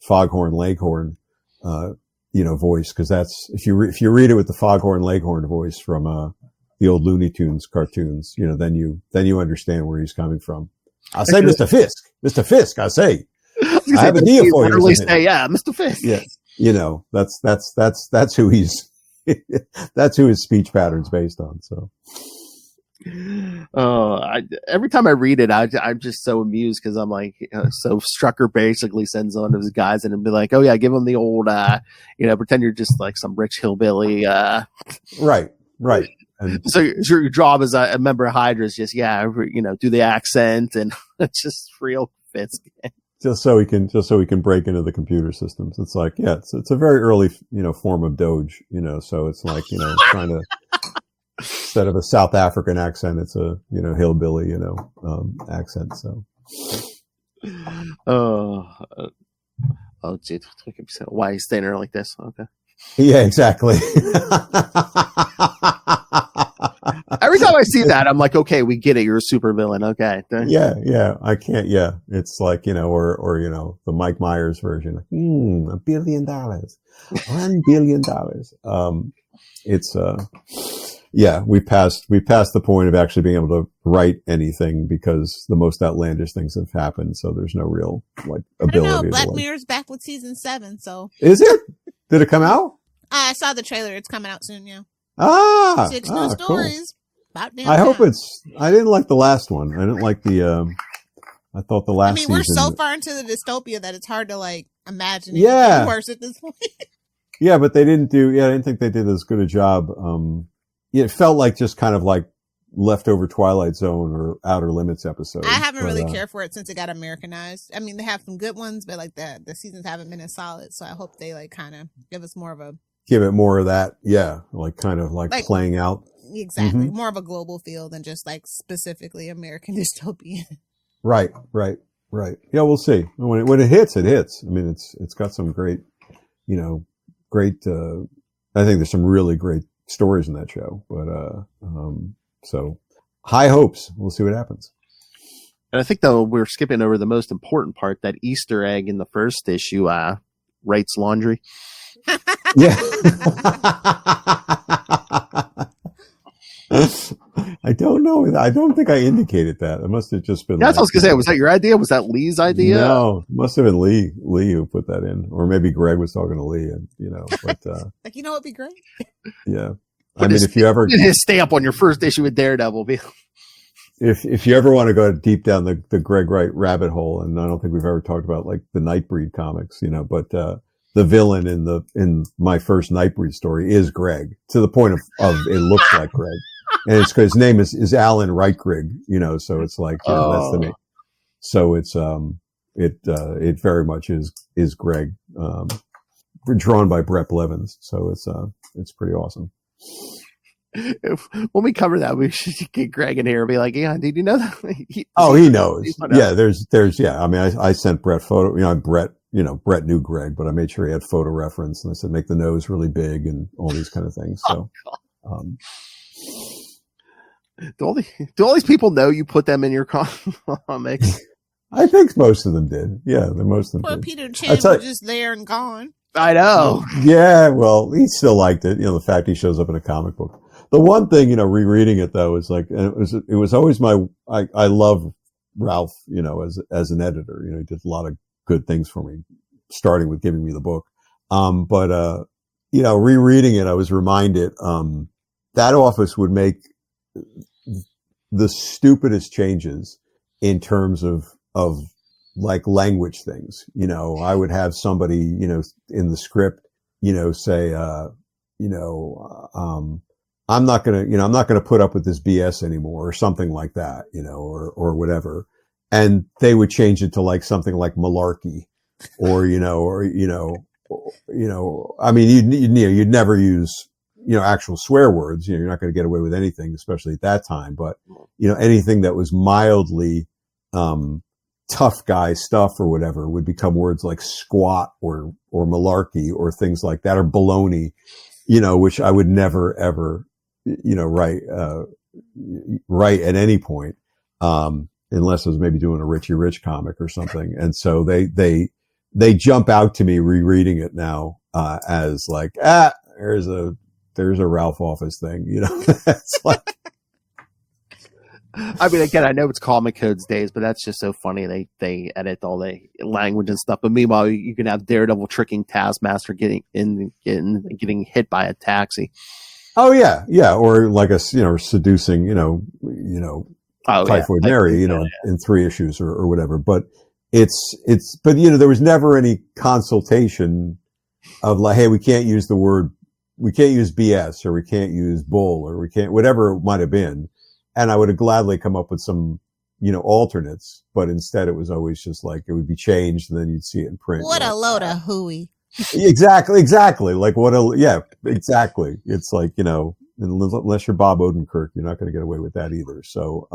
Foghorn Leghorn, voice. Cause that's, if you read it with the Foghorn Leghorn voice from, the old Looney Tunes cartoons, then you understand where he's coming from. I say, Mr. Fisk, I say, I have a deal for you. Say, yeah, Mr. Fisk. Yeah. That's who he's, that's who his speech pattern's based on. So. Every time I read it, I'm just so amused because I'm like, so Strucker basically sends one of his guys in and be like, oh yeah, give him the old, pretend you're just like some rich hillbilly. Right. And so your job as a member of Hydra is just, do the accent and it's just real Fisk. Just so he can break into the computer systems. It's like, it's a very early, form of Doge, so it's like, trying to, instead of a South African accent, it's a, hillbilly, accent. So. Gee, why he's staying there like this? Okay. Yeah, exactly. Every time I see that, I'm like, okay, we get it. You're a super villain. Okay. Yeah. I can't. Yeah. It's like, or the Mike Myers version. $1 billion, $1 billion. It's, we passed the point of actually being able to write anything because the most outlandish things have happened. So there's no real ability. I don't know. Black Mirror's back with season 7. So is it? Did it come out? I saw the trailer. It's coming out soon. Yeah. 6 new stories. Cool. I hope I didn't like the last one. I didn't like the, I thought the last season. We're so far into the dystopia that it's hard to imagine anything worse at this point. Yeah, but they didn't I didn't think they did as good a job. It felt like just kind of like leftover Twilight Zone or Outer Limits episodes. I haven't really cared for it since it got Americanized. I mean, they have some good ones, but the seasons haven't been as solid. So I hope they kind of give us more of a. Give it more of that. Yeah. Playing out. Exactly. Mm-hmm. More of a global feel than just specifically American dystopia. Right. Yeah, we'll see. When it hits, it hits. I mean, it's got some great, I think there's some really great stories in that show, but, so high hopes. We'll see what happens. And I think though we're skipping over the most important part, that Easter egg in the first issue, writes laundry. Yeah. I don't know. I don't think I indicated that. It must have just been. That's what I was going to say. Was that your idea? Was that Lee's idea? No, it must have been Lee who put that in. Or maybe Greg was talking to Lee and, but, what'd be great? Yeah. If you ever. His stamp on your first issue with Daredevil. If you ever want to go deep down the Greg Wright rabbit hole, and I don't think we've ever talked about the Nightbreed comics, but, the villain in my first Nightbreed story is Greg, to the point of it looks like Greg. And it's because his name is Alan Reichgrig, so it's that's the name. So it's, it very much is Greg, drawn by Brett Blevins. So it's pretty awesome. When we cover that, we should get Greg in here and be like, yeah, did you know that? He knows. Yeah, there's, I mean, I sent Brett photo, Brett knew Greg, but I made sure he had photo reference, and I said, make the nose really big and all these kind of things. So, do all these people know you put them in your comics? I think most of them did. Yeah, most of them did. Peter Chan was just there and gone. I know. Yeah, well, he still liked it. The fact he shows up in a comic book. The one thing, rereading it though, is it was always I love Ralph, as an editor. He did a lot of good things for me, starting with giving me the book. But rereading it, I was reminded, that office would make the stupidest changes in terms of like language things. I would have somebody, in the script, say, I'm not going to put up with this BS anymore, or something like that, or whatever. And they would change it to like something like malarkey, or I mean, you'd never use, actual swear words. You're not going to get away with anything, especially at that time. But, anything that was mildly, tough guy stuff or whatever would become words like squat or malarkey or things like that, or baloney, which I would never ever, write at any point, unless I was maybe doing a Richie Rich comic or something. And so they jump out to me rereading it now, as like, there's a Ralph Office thing, It's like, I mean, again, I know it's Comic Codes days, but that's just so funny. They edit all the language and stuff. But meanwhile, you can have Daredevil tricking Taskmaster getting hit by a taxi. Oh yeah, yeah, or like seducing, Typhoid Mary, in 3 issues or whatever. But but there was never any consultation of like, hey, we can't use BS, or we can't use bull, or we can't, whatever it might have been. And I would have gladly come up with some, alternates, but instead it was always just like, it would be changed and then you'd see it in print. What a load of hooey. Exactly. Like exactly. It's like, unless you're Bob Odenkirk, you're not going to get away with that either. So,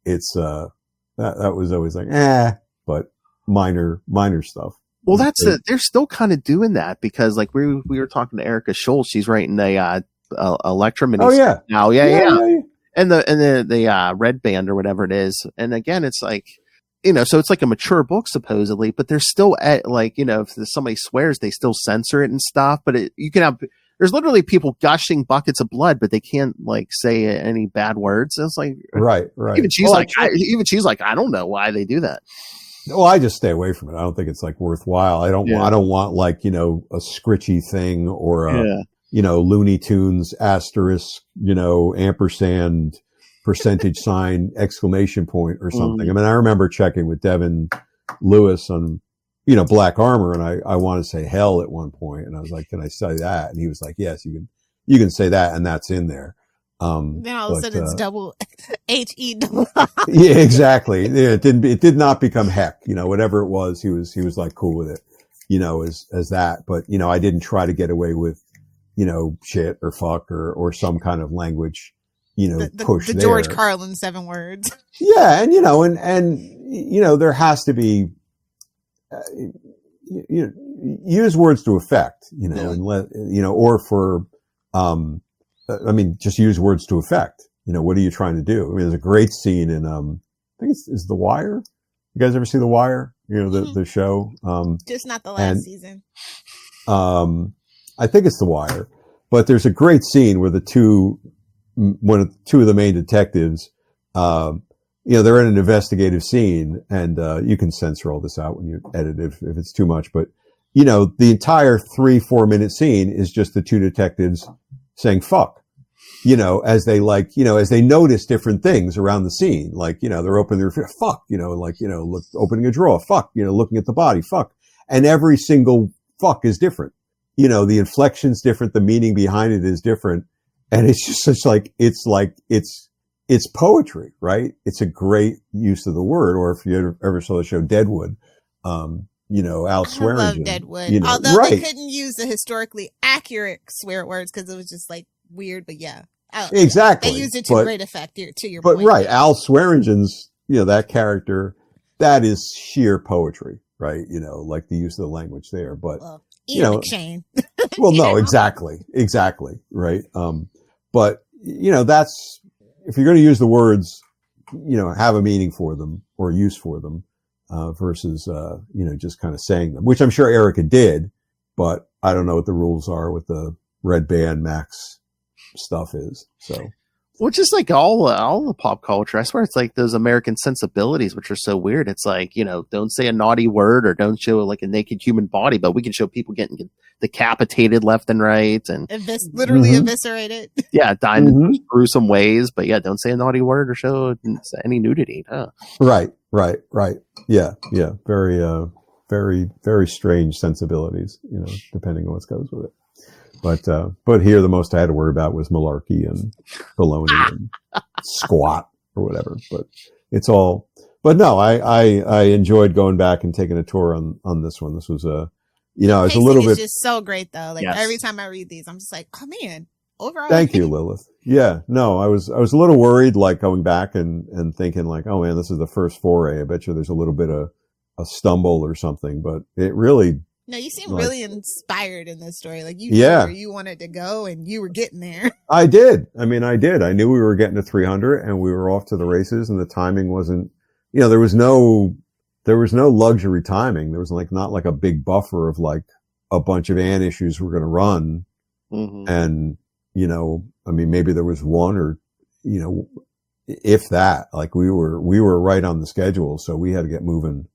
it's, that was always like, but minor stuff. Well, they're still kind of doing that, because like we were talking to Erica Schultz, she's writing Electra mini. Oh yeah. Now, yeah. And the Red Band or whatever it is. And again, it's like, so it's like a mature book supposedly, but there's still if somebody swears, they still censor it and stuff. But there's literally people gushing buckets of blood, but they can't like say any bad words. And it's like, right. Even she's like, I don't know why they do that. Well, I just stay away from it. I don't think it's like worthwhile. I don't want like, a scritchy thing, or a, Looney Tunes asterisk, ampersand, percentage sign, exclamation point or something. I mean, I remember checking with Devin Lewis on, Black Armor, and I want to say hell at one point, and I was like, can I say that? And he was like, yes, you can say that, and that's in there. Then all of a sudden it's double HE. Yeah, exactly. Yeah, it did not become heck, whatever it was, he was like cool with it, as that. But, I didn't try to get away with, shit or fuck or some kind of language, push the there. George Carlin 7 words. Yeah. And, and there has to be, use words to effect, and let, or for, just use words to effect. What are you trying to do? I mean, there's a great scene in, I think it's The Wire. You guys ever see The Wire? The show? Just not the last season. I think it's The Wire, but there's a great scene where two of the main detectives, they're in an investigative scene, and, you can censor all this out when you edit if it's too much, but, the entire 3-4 minute scene is just the 2 detectives saying fuck, as they as they notice different things around the scene, like, they're opening their fuck, opening a drawer, fuck, looking at the body, fuck. And every single fuck is different. The inflection's different, the meaning behind it is different. And it's just such it's poetry, right? It's a great use of the word. Or if you ever saw the show Deadwood, Al Swearingen. I love Deadwood. Although they couldn't use the historically accurate swear words because it was just like weird, but yeah. Exactly. They used it to great effect to your point. But right, Al Swearingen's, that character, that is sheer poetry, right? Like the use of the language there. But Ian McShane. Well, no, exactly, right? But that's, if you're going to use the words, have a meaning for them or use for them, versus just kind of saying them, which I'm sure Erica did, but I don't know what the rules are with the Red Band Max stuff is. So Well, just like all the pop culture, I swear it's like those American sensibilities, which are so weird. It's like, don't say a naughty word or don't show like a naked human body, but we can show people getting decapitated left and right and literally eviscerated. Yeah, dying in gruesome ways, but yeah, don't say a naughty word or show any nudity. Huh? Right. Yeah. Very, very, very strange sensibilities, depending on what goes with it. But here the most I had to worry about was malarkey and baloney and squat or whatever. But it's all. But no, I enjoyed going back and taking a tour on this one. This was it was a little bit. It's just so great though. Like every time I read these, I'm just like, oh man. Overall, thank you, Lilith. Yeah, no, I was a little worried, like going back and thinking, like, oh man, this is the first foray. I bet you there's a little bit of a stumble or something, but it really. No, you seem really inspired in this story. Like you knew where you wanted to go and you were getting there. I did. I did. I knew we were getting to 300 and we were off to the races and the timing wasn't, there was no luxury timing. There was not like a big buffer of like a bunch of Ann issues we're going to run. Mm-hmm. And, maybe there was one or, if that, like we were right on the schedule. So we had to get moving,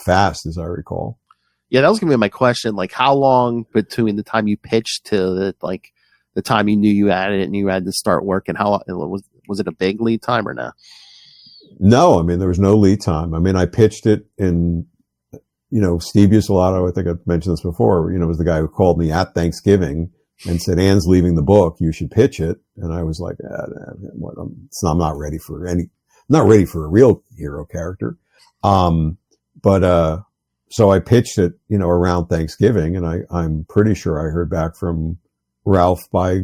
fast as I recall. Yeah, that was going to be my question. Like, how long between the time you pitched to the time you knew you had it and you had to start working? How was it a big lead time or no? No, there was no lead time. I pitched it in, Steve Bucelato, I think I've mentioned this before, was the guy who called me at Thanksgiving and said, Ann's leaving the book, you should pitch it. And I was like, I'm not ready for a real hero character. So I pitched it, around Thanksgiving and I'm pretty sure I heard back from Ralph by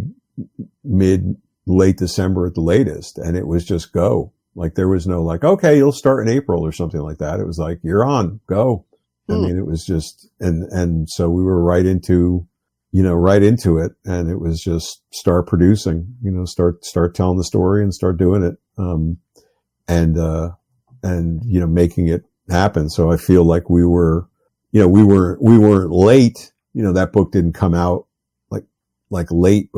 late December at the latest. And it was just go. Like there was no like, okay, you'll start in April or something like that. It was like, you're on, go. It was just, and so we were right into it. And it was just start producing, start telling the story and start doing it. And making it happen. So I feel like we weren't late. That book didn't come out like late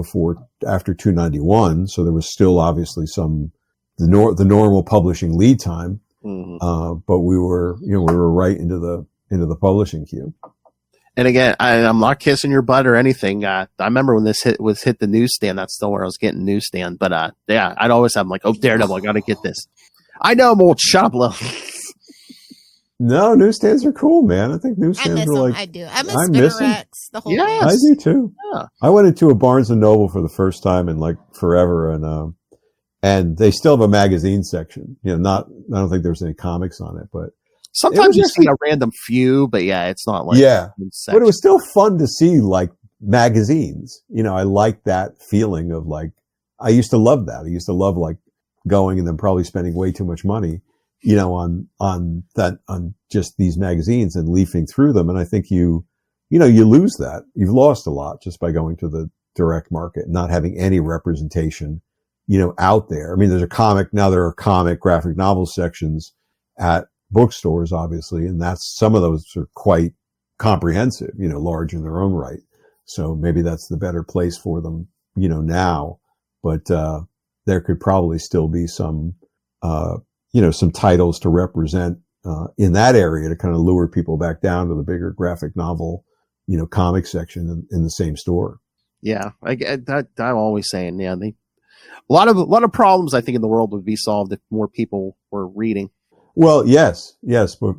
after 291. So there was still obviously the normal publishing lead time. Mm-hmm. But we were right into the publishing queue. And again, I'm not kissing your butt or anything. I remember when this hit the newsstand. That's still where I was getting newsstand. But I'd always have like, oh, Daredevil, I got to get this. I know I'm old. Shut up, Lil. No, newsstands are cool, man. I think newsstands are like. I do. I miss Racks, the whole thing. I do too. Yeah. I went into a Barnes and Noble for the first time in like forever, and they still have a magazine section. I don't think there's any comics on it, but sometimes you see a random few. But yeah, it's not like but it was still fun to see like magazines. I like that feeling of like I used to love that. I used to love like going and then probably spending way too much money. On just these magazines and leafing through them. And I think you lose that. You've lost a lot just by going to the direct market, not having any representation, out there. There's a comic, now there are comic graphic novel sections at bookstores, obviously. And some of those are quite comprehensive, large in their own right. So maybe that's the better place for them, now, but, there could probably still be some titles to represent, in that area to kind of lure people back down to the bigger graphic novel, comic section in the same store. Yeah. I'm always saying, yeah, a lot of problems I think in the world would be solved if more people were reading. Well, yes, but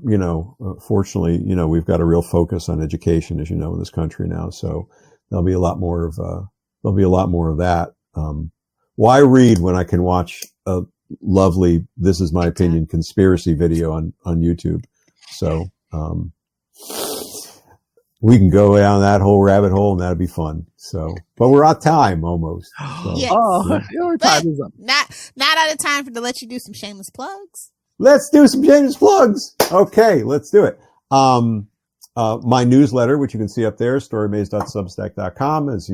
fortunately, we've got a real focus on education, as you know, in this country now. So there'll be a lot more of that. Why read when I can watch a lovely, this is my opinion, conspiracy video on YouTube. So, we can go down that whole rabbit hole and that'd be fun. So, but we're out of time almost. So. Yes. Your time is up. Not out of time to let you do some shameless plugs. Let's do some shameless plugs. Okay, let's do it. My newsletter, which you can see up there, storymaze.substack.com, as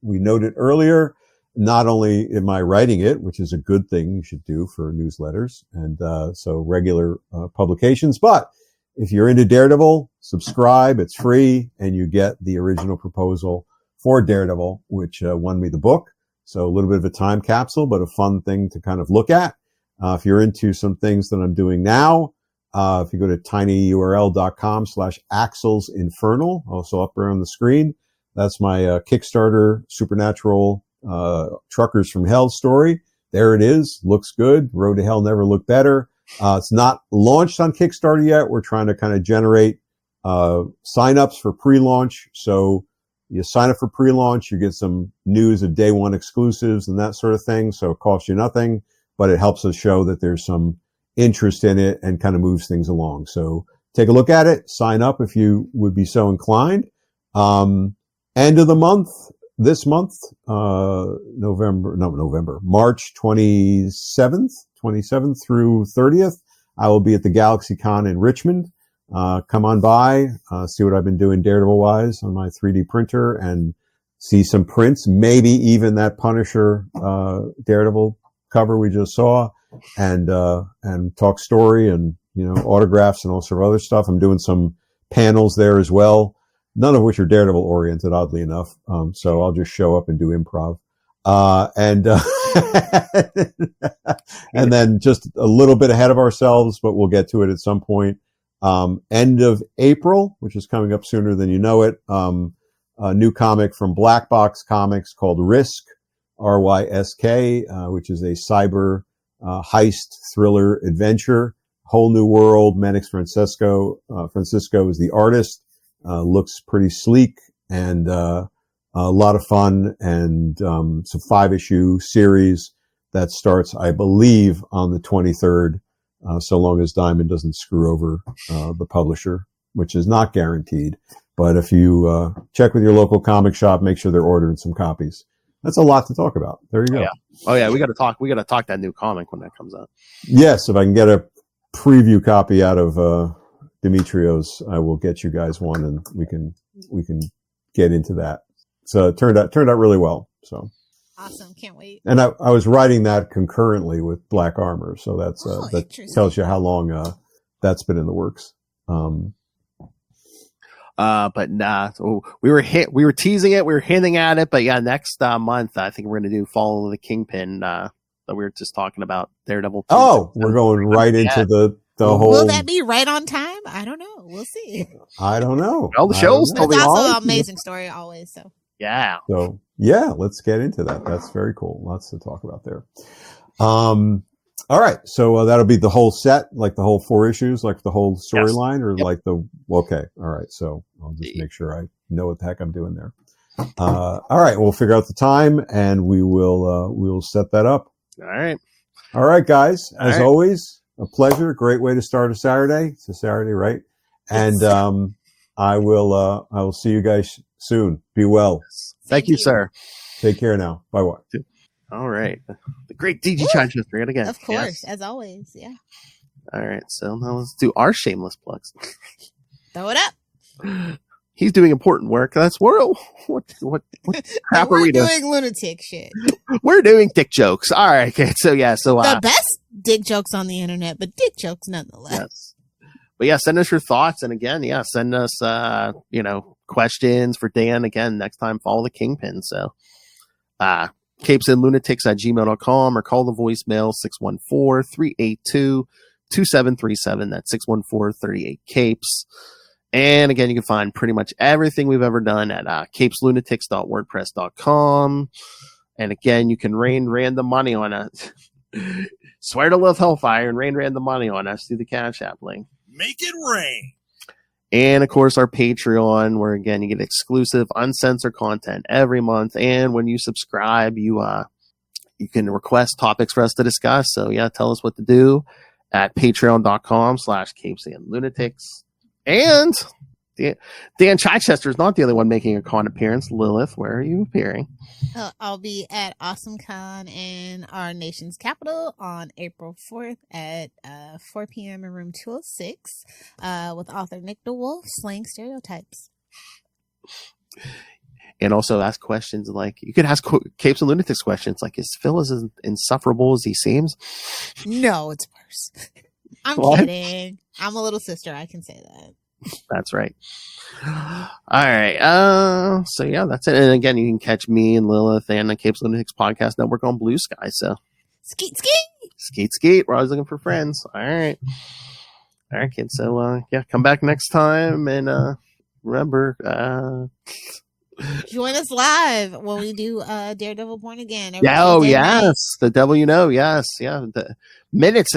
we noted earlier. Not only am I writing it, which is a good thing you should do for newsletters and so regular publications, but if you're into Daredevil, subscribe, it's free, and you get the original proposal for Daredevil, which won me the book. So a little bit of a time capsule, but a fun thing to kind of look at. If you're into some things that I'm doing now, if you go to tinyurl.com/AxelsInfernal, also up there on the screen, that's my Kickstarter Supernatural Truckers from Hell story. There it is. Looks good. Road to Hell never looked better. It's not launched on Kickstarter yet. We're trying to kind of generate sign-ups for pre-launch. So you sign up for pre-launch, you get some news of day one exclusives and that sort of thing. So it costs you nothing, but it helps us show that there's some interest in it and kind of moves things along. So take a look at it. Sign up if you would be so inclined. End of the month, this month, March 27th through 30th, I will be at the GalaxyCon in Richmond. Come on by, see what I've been doing Daredevil wise on my 3D printer and see some prints, maybe even that Punisher, Daredevil cover we just saw, and talk story and, autographs and all sort of other stuff. I'm doing some panels there as well, none of which are Daredevil oriented, oddly enough. So I'll just show up and do improv. And then just a little bit ahead of ourselves, but we'll get to it at some point. End of April, which is coming up sooner than you know it. A new comic from Black Box Comics called Risk, RYSK, which is a cyber, heist thriller adventure. Whole new world. Manix Francisco is the artist. Looks pretty sleek and, a lot of fun and, some 5-issue series that starts, I believe, on the 23rd. So long as Diamond doesn't screw over, the publisher, which is not guaranteed. But if you, check with your local comic shop, make sure they're ordering some copies. That's a lot to talk about. There you go. Oh yeah. We got to talk that new comic when that comes out. Yes. If I can get a preview copy out of, Demetrios, I will get you guys one and we can get into that. So it turned out really well. So. Awesome. Can't wait. And I was writing that concurrently with Black Armor. So that's, that tells you how long, that's been in the works. But nah, so we were teasing it. We were hinting at it, but yeah, next month, I think we're going to do Follow the Kingpin, that we were just talking about Daredevil. Oh, we're going right into the whole. Will that be right on time? I don't know. We'll see. I don't know. Well, the show's It's also an amazing story always. So. Yeah. So yeah, let's get into that. That's very cool. Lots to talk about there. All right. So that'll be the whole set, like the whole 4 issues, like the whole storyline, or like okay. All right. So I'll just make sure I know what the heck I'm doing there. All right. We'll figure out the time and we will set that up. All right. All right, guys. As always, a pleasure. Great way to start a Saturday. It's a Saturday, right? And, I will see you guys soon. Be well. Thank you, sir. Take care now. Bye-bye. All right. The great DG Chichester yet again. Of course, as always. Yeah. All right. So now let's do our shameless plugs. Throw it up. He's doing important work. That's what crap are we doing? Lunatic shit. We're doing dick jokes. All right. Okay. So yeah. So the best dick jokes on the internet, but dick jokes nonetheless. Yes. But yeah, send us your thoughts. And again, send us, questions for Dan. Again, next time, Follow the Kingpin. So, CapesandLunatics@gmail.com or call the voicemail 614-382-2737. That's 614-38-CAPES. And again, you can find pretty much everything we've ever done at, CapesLunatics.wordpress.com. And again, you can rain random money on us. Swear to love Hellfire and rain random money on us through the Cash App link. Make it rain. And of course, our Patreon, where again, you get exclusive, uncensored content every month. And when you subscribe, you can request topics for us to discuss. So yeah, tell us what to do at patreon.com/CapesandLunatics. And Dan Chichester is not the only one making a con appearance. Lilith, where are you appearing? I'll be at AwesomeCon in our nation's capital on April 4th at 4 p.m. in room 206 with author Nick DeWolf, Slaying Stereotypes. And also ask questions like, you could ask Capes and Lunatics questions like, is Phil as insufferable as he seems? No, it's worse. I'm kidding. I'm a little sister. I can say that. That's right. All right. So yeah, that's it. And again, you can catch me and Lilith and the Capes Lunatics Podcast Network on Blue Sky. So skeet skeet. Skeet skeet. We're always looking for friends. All right. All right, kids. So yeah, come back next time and remember join us live when we do Daredevil Born Again. Yeah, oh yes, the devil you know, yes, yeah. The minutes,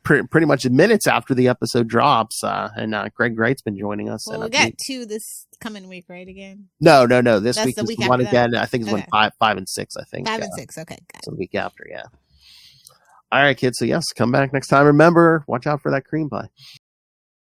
pretty much minutes after the episode drops, and Greg Wright's been joining us. Well, we got 2 this coming week, right? Again? No. This That's week the is week the one after again. that? I think it's Okay. 5 and 6. I think 5 and 6. Okay, got so the week after, yeah. All right, kids. So yes, come back next time. Remember, watch out for that cream pie.